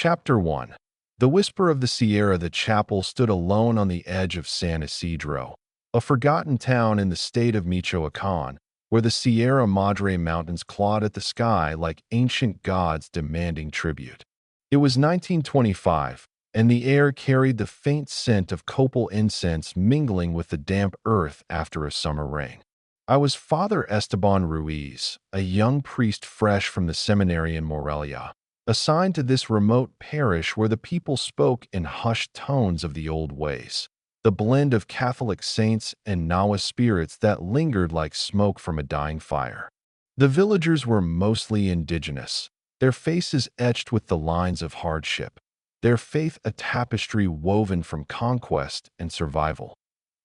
Chapter 1. The Whisper of the Sierra. The chapel stood alone on the edge of San Isidro, a forgotten town in the state of Michoacán, where the Sierra Madre Mountains clawed at the sky like ancient gods demanding tribute. It was 1925, and the air carried the faint scent of copal incense mingling with the damp earth after a summer rain. I was Father Esteban Ruiz, a young priest fresh from the seminary in Morelia, assigned to this remote parish where the people spoke in hushed tones of the old ways, the blend of Catholic saints and Nawa spirits that lingered like smoke from a dying fire. The villagers were mostly indigenous, their faces etched with the lines of hardship, their faith a tapestry woven from conquest and survival.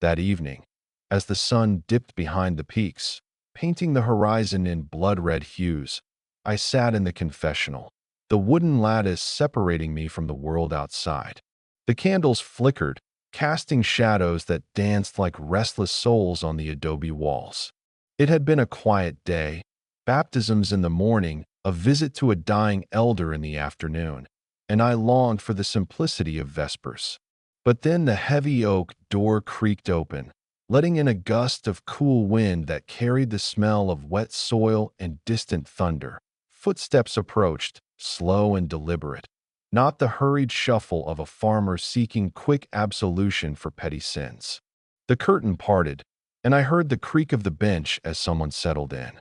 That evening, as the sun dipped behind the peaks, painting the horizon in blood-red hues, I sat in the confessional, the wooden lattice separating me from the world outside. The candles flickered, casting shadows that danced like restless souls on the adobe walls. It had been a quiet day, baptisms in the morning, a visit to a dying elder in the afternoon, and I longed for the simplicity of Vespers. But then the heavy oak door creaked open, letting in a gust of cool wind that carried the smell of wet soil and distant thunder. Footsteps approached, slow and deliberate, not the hurried shuffle of a farmer seeking quick absolution for petty sins. The curtain parted, and I heard the creak of the bench as someone settled in.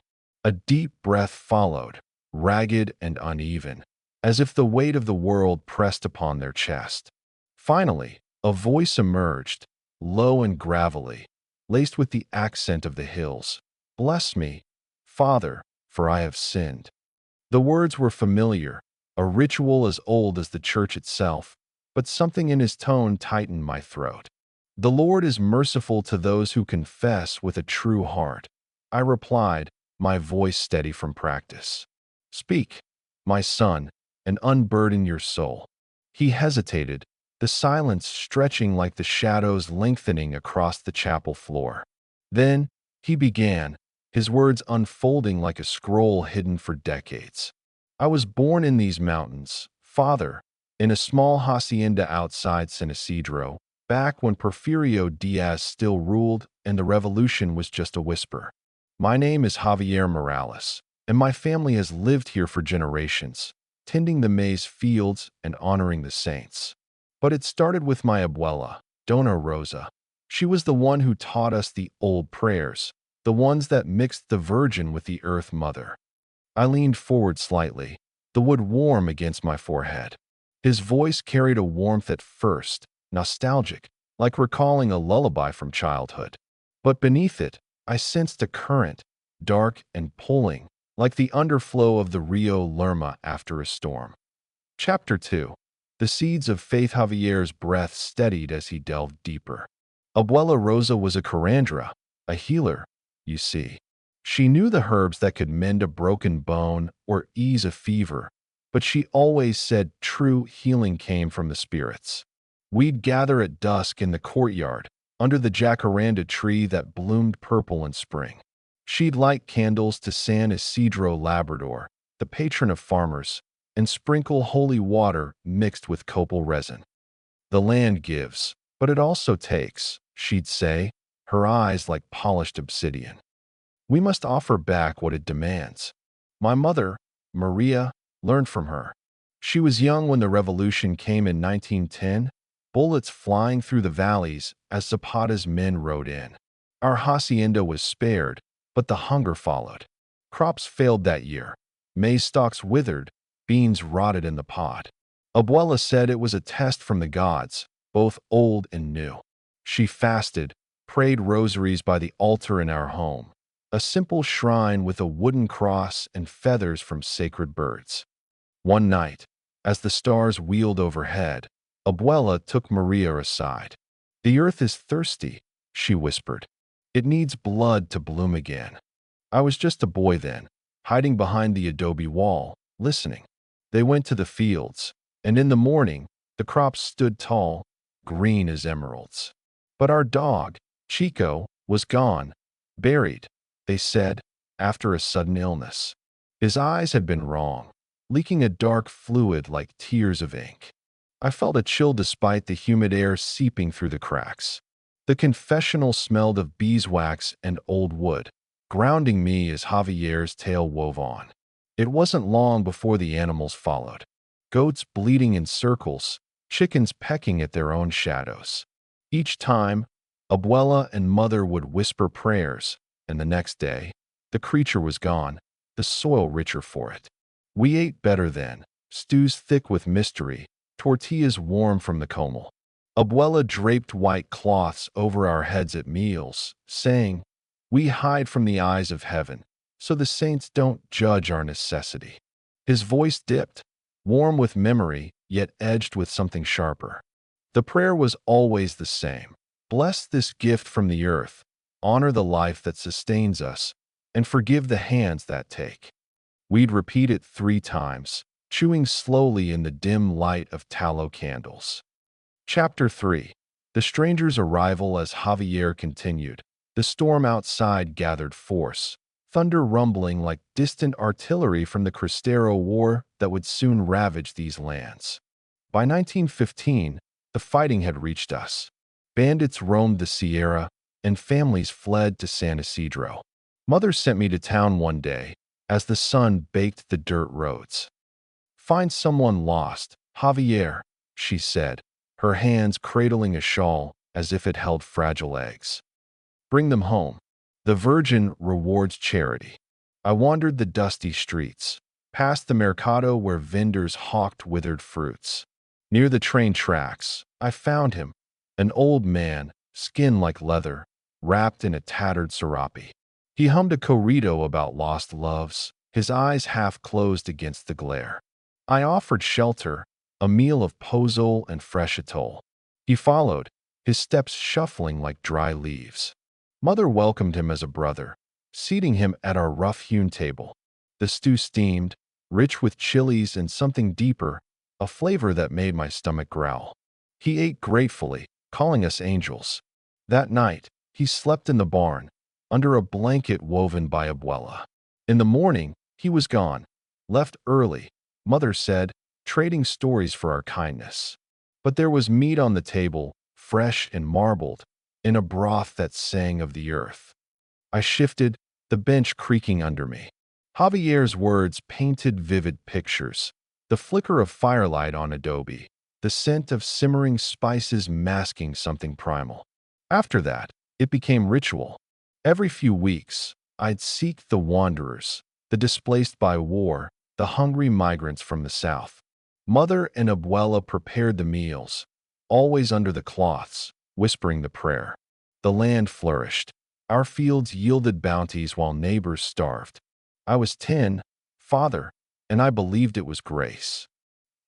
A deep breath followed, ragged and uneven, as if the weight of the world pressed upon their chest. Finally, a voice emerged, low and gravelly, laced with the accent of the hills. "Bless me, Father, for I have sinned." The words were familiar, a ritual as old as the church itself, but something in his tone tightened my throat. "The Lord is merciful to those who confess with a true heart," I replied, my voice steady from practice. "Speak, my son, and unburden your soul." He hesitated, the silence stretching like the shadows lengthening across the chapel floor. Then he began, his words unfolding like a scroll hidden for decades. "I was born in these mountains, Father, in a small hacienda outside San Isidro, back when Porfirio Diaz still ruled and the revolution was just a whisper. My name is Javier Morales, and my family has lived here for generations, tending the maize fields and honoring the saints. But it started with my abuela, Dona Rosa. She was the one who taught us the old prayers, the ones that mixed the Virgin with the Earth Mother." I leaned forward slightly, the wood warm against my forehead. His voice carried a warmth at first, nostalgic, like recalling a lullaby from childhood. But beneath it, I sensed a current, dark and pulling, like the underflow of the Rio Lerma after a storm. Chapter 2. The seeds of faith. Javier's breath steadied as he delved deeper. Abuela Rosa was a curandera, a healer, you see. She knew the herbs that could mend a broken bone or ease a fever, but she always said true healing came from the spirits. We'd gather at dusk in the courtyard, under the jacaranda tree that bloomed purple in spring. She'd light candles to San Isidro Labrador, the patron of farmers, and sprinkle holy water mixed with copal resin. "The land gives, but it also takes," she'd say, her eyes like polished obsidian. "We must offer back what it demands." My mother, Maria, learned from her. She was young when the revolution came in 1910, bullets flying through the valleys as Zapata's men rode in. Our hacienda was spared, but the hunger followed. Crops failed that year. Maize stalks withered, beans rotted in the pod. Abuela said it was a test from the gods, both old and new. She fasted, prayed rosaries by the altar in our home, a simple shrine with a wooden cross and feathers from sacred birds. One night, as the stars wheeled overhead, Abuela took Maria aside. "The earth is thirsty," she whispered. "It needs blood to bloom again." I was just a boy then, hiding behind the adobe wall, listening. They went to the fields, and in the morning, the crops stood tall, green as emeralds. But our dog, Chico, was gone, buried, they said, after a sudden illness. His eyes had been wrong. leaking a dark fluid like tears of ink. I felt a chill despite the humid air seeping through the cracks. The confessional smelled of beeswax and old wood, grounding me as Javier's tale wove on. It wasn't long before the animals followed. Goats bleating in circles, chickens pecking at their own shadows. Each time, Abuela and Mother would whisper prayers, and the next day, the creature was gone, the soil richer for it. We ate better then, stews thick with mystery, tortillas warm from the comal. Abuela draped white cloths over our heads at meals, saying, "We hide from the eyes of heaven, so the saints don't judge our necessity." His voice dipped, warm with memory, yet edged with something sharper. The prayer was always the same. Bless this gift from the earth, honor the life that sustains us, and forgive the hands that take. We'd repeat it 3 times, chewing slowly in the dim light of tallow candles. Chapter 3. The stranger's arrival. As Javier continued, the storm outside gathered force, thunder rumbling like distant artillery from the Cristero War that would soon ravage these lands. By 1915, the fighting had reached us. Bandits roamed the Sierra, and families fled to San Isidro. Mother sent me to town one day, as the sun baked the dirt roads. "Find someone lost, Javier," she said, her hands cradling a shawl as if it held fragile eggs. "Bring them home. The Virgin rewards charity." I wandered the dusty streets, past the mercado where vendors hawked withered fruits. Near the train tracks, I found him, an old man, skin like leather, wrapped in a tattered serape. He hummed a corrido about lost loves, his eyes half closed against the glare. I offered shelter, a meal of pozole and fresh atole. He followed, his steps shuffling like dry leaves. Mother welcomed him as a brother, seating him at our rough-hewn table. The stew steamed, rich with chilies and something deeper, a flavor that made my stomach growl. He ate gratefully, calling us angels. That night, he slept in the barn, under a blanket woven by Abuela. In the morning, he was gone, left early, Mother said, trading stories for our kindness. But there was meat on the table, fresh and marbled, in a broth that sang of the earth. I shifted, the bench creaking under me. Javier's words painted vivid pictures. The flicker of firelight on adobe, the scent of simmering spices masking something primal. After that, it became ritual. Every few weeks, I'd seek the wanderers, the displaced by war, the hungry migrants from the south. Mother and Abuela prepared the meals, always under the cloths, whispering the prayer. The land flourished. Our fields yielded bounties while neighbors starved. I was 10, father, and I believed it was grace.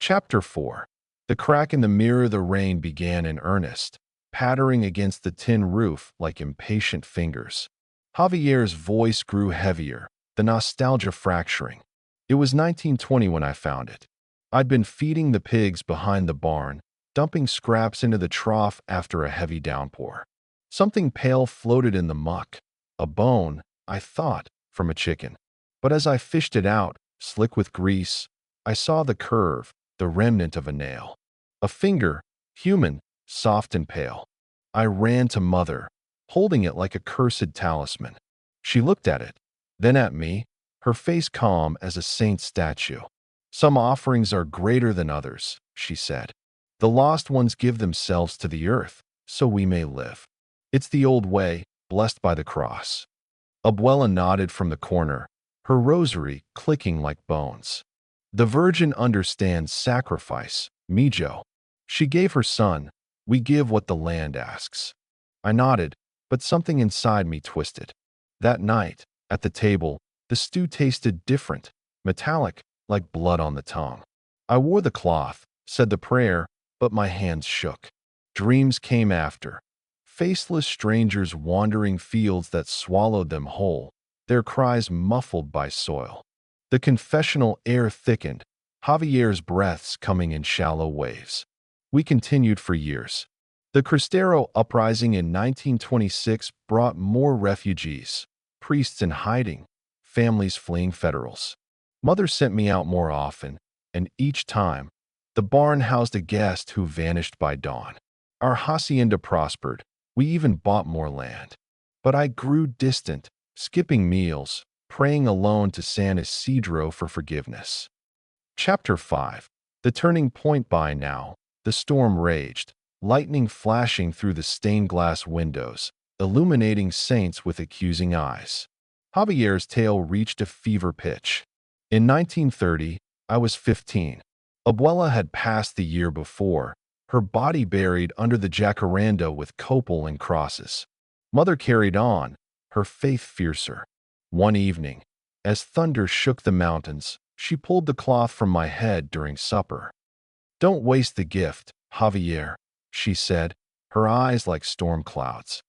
Chapter 4. The crack in the mirror. The rain began in earnest, pattering against the tin roof like impatient fingers. Javier's voice grew heavier, the nostalgia fracturing. It was 1920 when I found it. I'd been feeding the pigs behind the barn, dumping scraps into the trough after a heavy downpour. Something pale floated in the muck, a bone, I thought, from a chicken. But as I fished it out, slick with grease, I saw the curve, the remnant of a nail. A finger, human, soft and pale. I ran to Mother, holding it like a cursed talisman. She looked at it, then at me, her face calm as a saint's statue. "Some offerings are greater than others," she said. "The lost ones give themselves to the earth, so we may live. It's the old way, blessed by the cross." Abuela nodded from the corner, her rosary clicking like bones. "The Virgin understands sacrifice, Mijo. She gave her son. We give what the land asks." I nodded, but something inside me twisted. That night, at the table, the stew tasted different, metallic, like blood on the tongue. I wore the cloth, said the prayer, but my hands shook. Dreams came after. Faceless strangers wandering fields that swallowed them whole, their cries muffled by soil. The confessional air thickened, Javier's breaths coming in shallow waves. We continued for years. The Cristero uprising in 1926 brought more refugees, priests in hiding, families fleeing federals. Mother sent me out more often, and each time, the barn housed a guest who vanished by dawn. Our hacienda prospered. We even bought more land. But I grew distant, skipping meals, praying alone to San Isidro for forgiveness. Chapter 5. The turning point. By now, the storm raged, lightning flashing through the stained glass windows, illuminating saints with accusing eyes. Javier's tale reached a fever pitch. In 1930, I was 15. Abuela had passed the year before, her body buried under the jacaranda with copal and crosses. Mother carried on, her faith fiercer. One evening, as thunder shook the mountains, she pulled the cloth from my head during supper. "Don't waste the gift, Javier," she said, her eyes like storm clouds.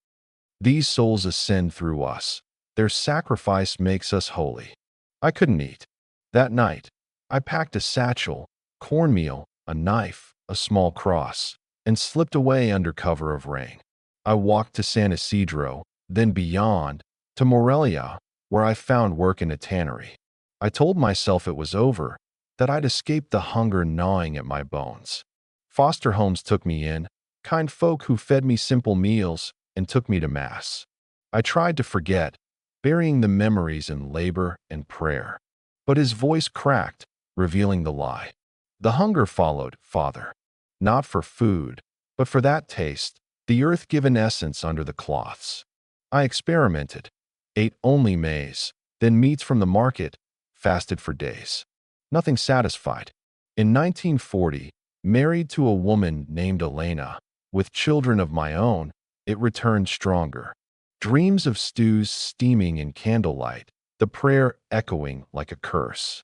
"These souls ascend through us. Their sacrifice makes us holy." I couldn't eat. That night, I packed a satchel, cornmeal, a knife, a small cross, and slipped away under cover of rain. I walked to San Isidro, then beyond, to Morelia, where I found work in a tannery. I told myself it was over, that I'd escaped the hunger gnawing at my bones. Foster homes took me in, kind folk who fed me simple meals and took me to Mass. I tried to forget, burying the memories in labor and prayer. But his voice cracked, revealing the lie. The hunger followed, Father. Not for food, but for that taste, the earth-given essence under the cloths. I experimented, ate only maize, then meats from the market, fasted for days. Nothing satisfied. In 1940, married to a woman named Elena, with children of my own, it returned stronger. Dreams of stews steaming in candlelight, the prayer echoing like a curse.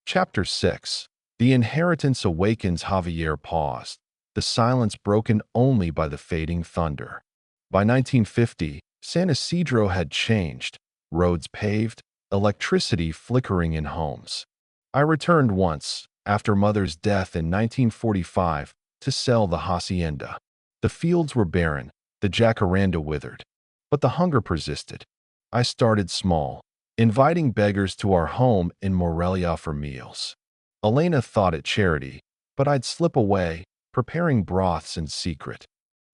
Chapter 6. The inheritance awakens. Javier paused, the silence broken only by the fading thunder. By 1950, San Isidro had changed, roads paved, electricity flickering in homes. I returned once, after Mother's death in 1945, to sell the hacienda. The fields were barren, the jacaranda withered. But the hunger persisted. I started small, inviting beggars to our home in Morelia for meals. Elena thought it charity, but I'd slip away, preparing broths in secret.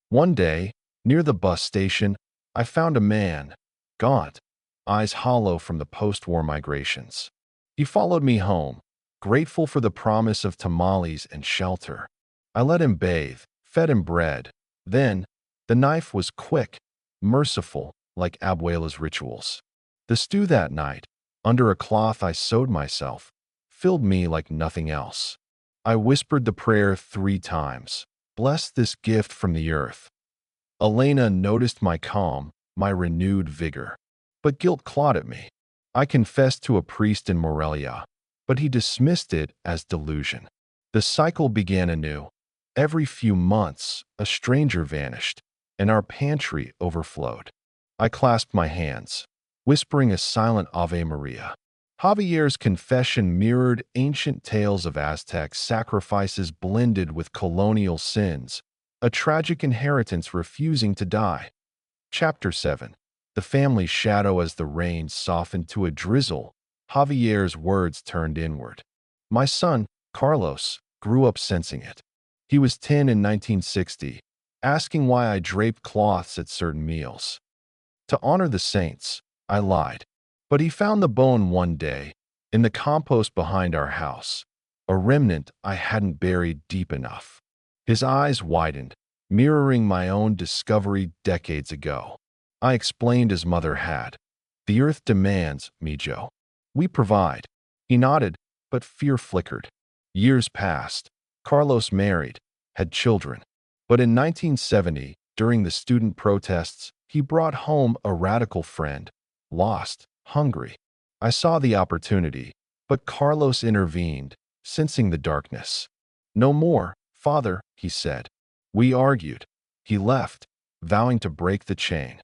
One day, near the bus station, I found a man, gaunt, eyes hollow from the post-war migrations. He followed me home, grateful for the promise of tamales and shelter. I let him bathe, fed him bread. Then, the knife was quick, merciful, like Abuela's rituals. The stew that night, under a cloth I sewed myself, filled me like nothing else. I whispered the prayer 3 times, "Bless this gift from the earth." Elena noticed my calm, my renewed vigor. But guilt clawed at me. I confessed to a priest in Morelia, but he dismissed it as delusion. The cycle began anew. Every few months, a stranger vanished, and our pantry overflowed. I clasped my hands, whispering a silent Ave Maria. Javier's confession mirrored ancient tales of Aztec sacrifices blended with colonial sins, a tragic inheritance refusing to die. Chapter 7. The family's shadow. As the rain softened to a drizzle, Javier's words turned inward. My son, Carlos, grew up sensing it. He was 10 in 1960, asking why I draped cloths at certain meals. To honor the saints, I lied. But he found the bone one day, in the compost behind our house, a remnant I hadn't buried deep enough. His eyes widened, mirroring my own discovery decades ago. I explained as Mother had. The earth demands, Mijo. We provide. He nodded, but fear flickered. Years passed. Carlos married, had children. But in 1970, during the student protests, he brought home a radical friend, lost, hungry. I saw the opportunity, but Carlos intervened, sensing the darkness. "No more, Father," he said. We argued. He left, vowing to break the chain.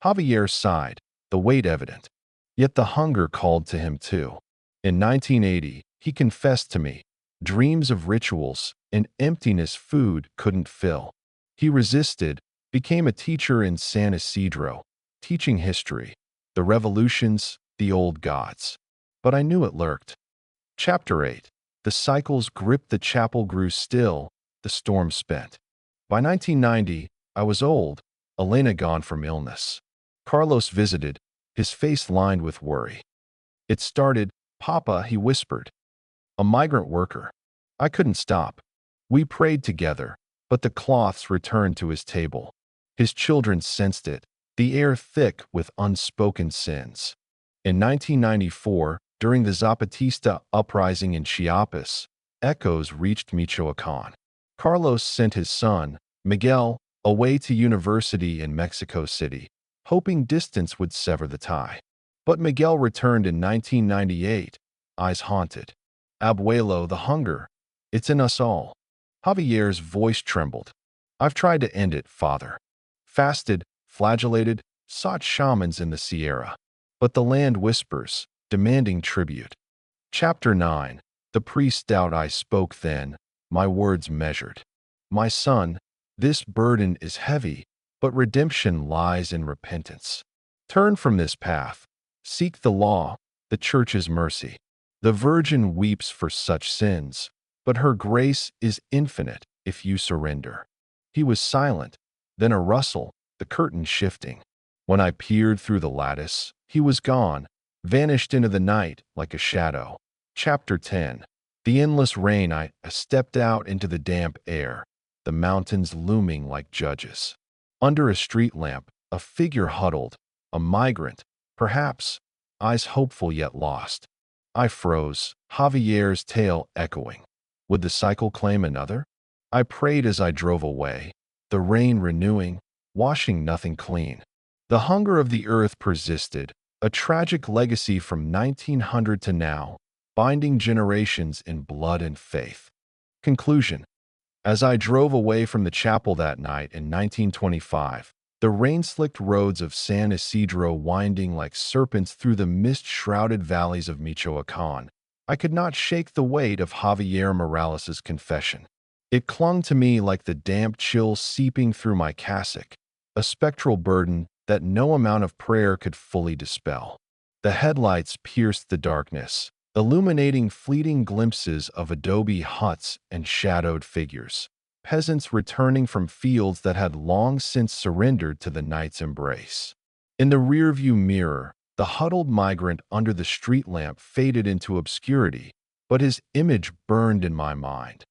Javier sighed, the weight evident. Yet the hunger called to him too. In 1980, he confessed to me, dreams of rituals, an emptiness food couldn't fill. He resisted, became a teacher in San Isidro, teaching history, the revolutions, the old gods. But I knew it lurked. Chapter 8. The cycles gripped the chapel grew still, the storm spent. By 1990, I was old, Elena gone from illness. Carlos visited, his face lined with worry. It started, "Papa," he whispered. A migrant worker. I couldn't stop. We prayed together, but the cloths returned to his table. His children sensed it, the air thick with unspoken sins. In 1994, during the Zapatista uprising in Chiapas, echoes reached Michoacán. Carlos sent his son, Miguel, away to university in Mexico City, hoping distance would sever the tie. But Miguel returned in 1998, eyes haunted. "Abuelo, the hunger. It's in us all." Javier's voice trembled. "I've tried to end it, father. Fasted, flagellated, sought shamans in the Sierra. But the land whispers, demanding tribute." Chapter 9. The priest doubt I spoke then, my words measured. "My son, this burden is heavy, but redemption lies in repentance. Turn from this path. Seek the law, the church's mercy. The Virgin weeps for such sins, but her grace is infinite if you surrender." He was silent, then a rustle, the curtain shifting. When I peered through the lattice, he was gone, vanished into the night like a shadow. Chapter 10. The endless rain. I stepped out into the damp air, the mountains looming like judges. Under a street lamp, a figure huddled, a migrant, perhaps, eyes hopeful yet lost. I froze, Javier's tale echoing. Would the cycle claim another? I prayed as I drove away, the rain renewing, washing nothing clean. The hunger of the earth persisted, a tragic legacy from 1900 to now, binding generations in blood and faith. Conclusion. As I drove away from the chapel that night in 1925, the rain-slicked roads of San Isidro winding like serpents through the mist-shrouded valleys of Michoacán, I could not shake the weight of Javier Morales's confession. It clung to me like the damp chill seeping through my cassock, a spectral burden that no amount of prayer could fully dispel. The headlights pierced the darkness, illuminating fleeting glimpses of adobe huts and shadowed figures. Peasants returning from fields that had long since surrendered to the night's embrace. In the rearview mirror, the huddled migrant under the street lamp faded into obscurity, but his image burned in my mind.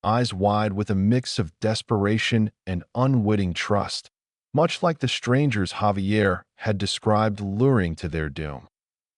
Eyes wide with a mix of desperation and unwitting trust, much like the strangers Javier had described luring to their doom.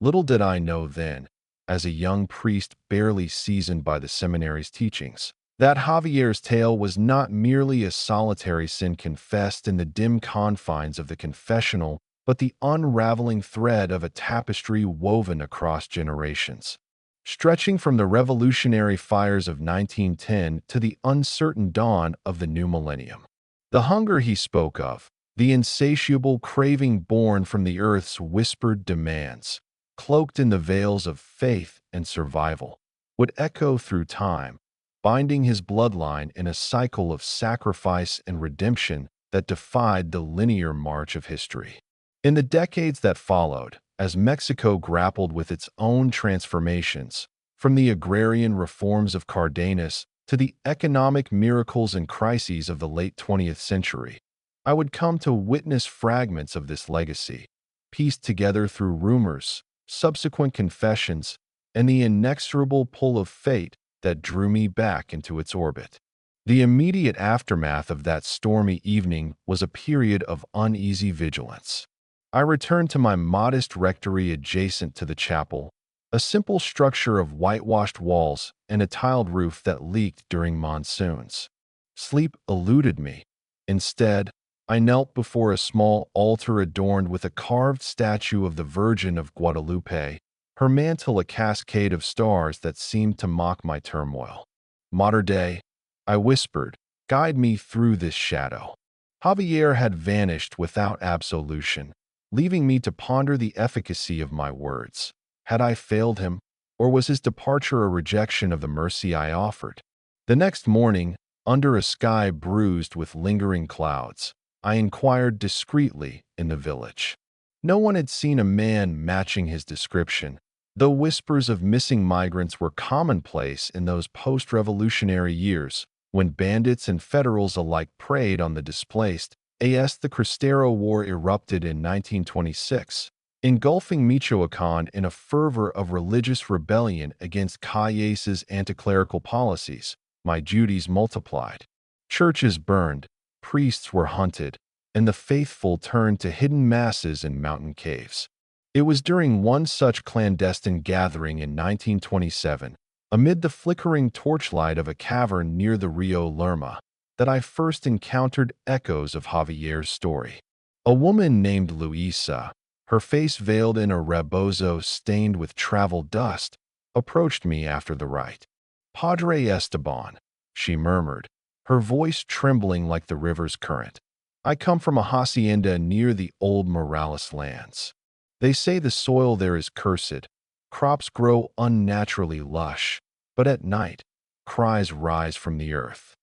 Little did I know then, as a young priest barely seasoned by the seminary's teachings, that Javier's tale was not merely a solitary sin confessed in the dim confines of the confessional, but the unraveling thread of a tapestry woven across generations, stretching from the revolutionary fires of 1910 to the uncertain dawn of the new millennium. The hunger he spoke of, the insatiable craving born from the earth's whispered demands, cloaked in the veils of faith and survival, would echo through time, binding his bloodline in a cycle of sacrifice and redemption that defied the linear march of history. In the decades that followed, as Mexico grappled with its own transformations, from the agrarian reforms of Cardenas to the economic miracles and crises of the late 20th century, I would come to witness fragments of this legacy, pieced together through rumors, subsequent confessions, and the inexorable pull of fate that drew me back into its orbit. The immediate aftermath of that stormy evening was a period of uneasy vigilance. I returned to my modest rectory adjacent to the chapel, a simple structure of whitewashed walls and a tiled roof that leaked during monsoons. Sleep eluded me. Instead, I knelt before a small altar adorned with a carved statue of the Virgin of Guadalupe, her mantle a cascade of stars that seemed to mock my turmoil. "Mater Dei," I whispered, "guide me through this shadow." Javier had vanished without absolution, leaving me to ponder the efficacy of my words. Had I failed him, or was his departure a rejection of the mercy I offered? The next morning, under a sky bruised with lingering clouds, I inquired discreetly in the village. No one had seen a man matching his description, Though whispers of missing migrants were commonplace in those post-revolutionary years, when bandits and federals alike preyed on the displaced, the Cristero War erupted in 1926, engulfing Michoacán in a fervor of religious rebellion against Calles' anti-clerical policies. My duties multiplied. Churches burned, priests were hunted, and the faithful turned to hidden masses in mountain caves. It was during one such clandestine gathering in 1927, amid the flickering torchlight of a cavern near the Rio Lerma, that I first encountered echoes of Javier's story. A woman named Luisa, her face veiled in a rebozo stained with travel dust, approached me after the rite. "Padre Esteban," she murmured, her voice trembling like the river's current. "I come from a hacienda near the old Morales lands. They say the soil there is cursed. Crops grow unnaturally lush, but at night, cries rise from the earth."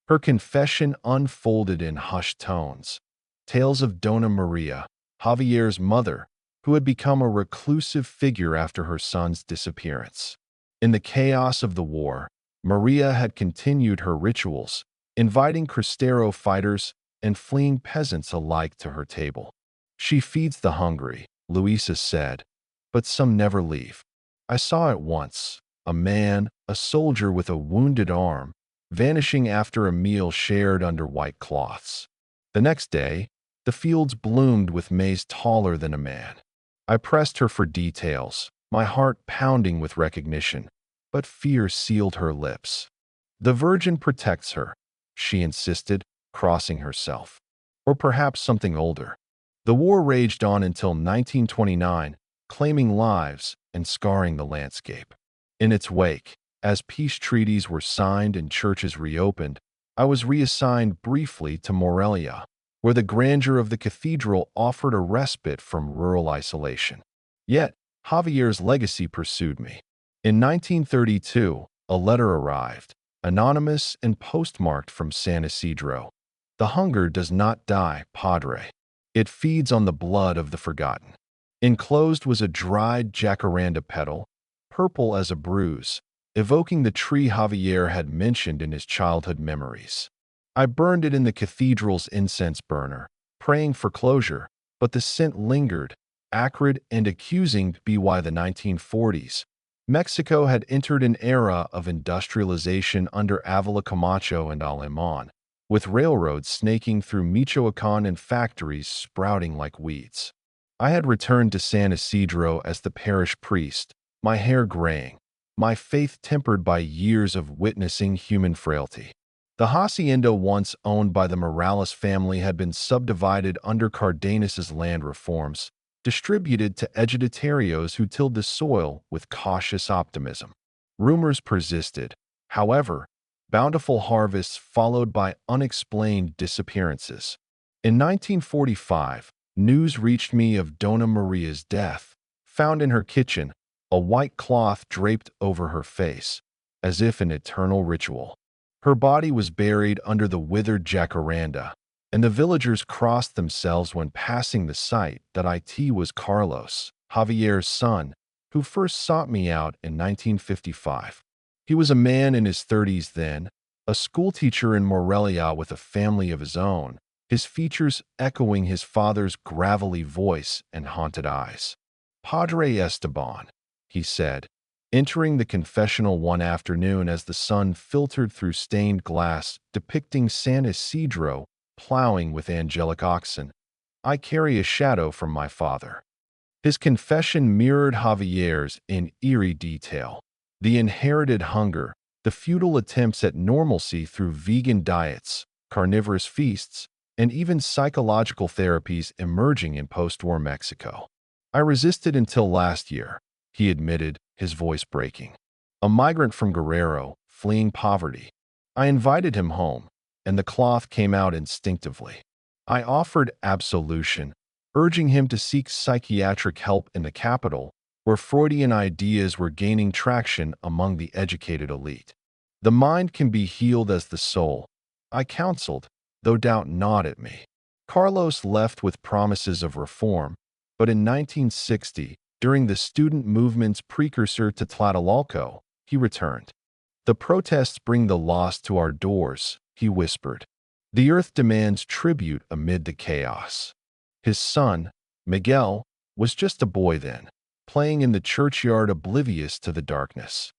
Her confession unfolded in hushed tones. Tales of Dona Maria, Javier's mother, who had become a reclusive figure after her son's disappearance. In the chaos of the war, Maria had continued her rituals, inviting Cristero fighters and fleeing peasants alike to her table. "She feeds the hungry," Luisa said, "but some never leave. I saw it once, a man, a soldier with a wounded arm, vanishing after a meal shared under white cloths. The next day, the fields bloomed with maize taller than a man." I pressed her for details, my heart pounding with recognition, but fear sealed her lips. "The Virgin protects her," she insisted, crossing herself. "Or perhaps something older." The war raged on until 1929, claiming lives and scarring the landscape. In its wake, as peace treaties were signed and churches reopened, I was reassigned briefly to Morelia, where the grandeur of the cathedral offered a respite from rural isolation. Yet, Javier's legacy pursued me. In 1932, a letter arrived, anonymous and postmarked from San Isidro. "The hunger does not die, Padre. It feeds on the blood of the forgotten." Enclosed was a dried jacaranda petal, purple as a bruise, evoking the tree Javier had mentioned in his childhood memories. I burned it in the cathedral's incense burner, praying for closure, but the scent lingered, acrid and accusing. By the 1940s, Mexico had entered an era of industrialization under Avila Camacho and Alemán, with railroads snaking through Michoacán and factories sprouting like weeds. I had returned to San Isidro as the parish priest, my hair graying, my faith tempered by years of witnessing human frailty. The hacienda once owned by the Morales family had been subdivided under Cardenas's land reforms, distributed to ejidatarios who tilled the soil with cautious optimism. Rumors persisted, however, bountiful harvests followed by unexplained disappearances. In 1945, news reached me of Dona Maria's death, found in her kitchen, a white cloth draped over her face, as if an eternal ritual. Her body was buried under the withered jacaranda, and the villagers crossed themselves when passing the site. It was Carlos, Javier's son, who first sought me out in 1955. He was a man in his 30s then, a schoolteacher in Morelia with a family of his own, his features echoing his father's gravelly voice and haunted eyes. "Padre Esteban," he said, entering the confessional one afternoon as the sun filtered through stained glass depicting San Isidro plowing with angelic oxen, "I carry a shadow from my father." His confession mirrored Javier's in eerie detail. The inherited hunger, the futile attempts at normalcy through vegan diets, carnivorous feasts, and even psychological therapies emerging in post-war Mexico. "I resisted until last year," he admitted, his voice breaking. "A migrant from Guerrero, fleeing poverty. I invited him home, and the cloth came out instinctively. I offered absolution, urging him to seek psychiatric help in the capital, where Freudian ideas were gaining traction among the educated elite. The mind can be healed as the soul," I counseled, though doubt gnawed at me. Carlos left with promises of reform, but in 1960, During the student movement's precursor to Tlatelolco, he returned. "The protests bring the lost to our doors," he whispered. "The earth demands tribute amid the chaos." His son, Miguel, was just a boy then, playing in the churchyard oblivious to the darkness.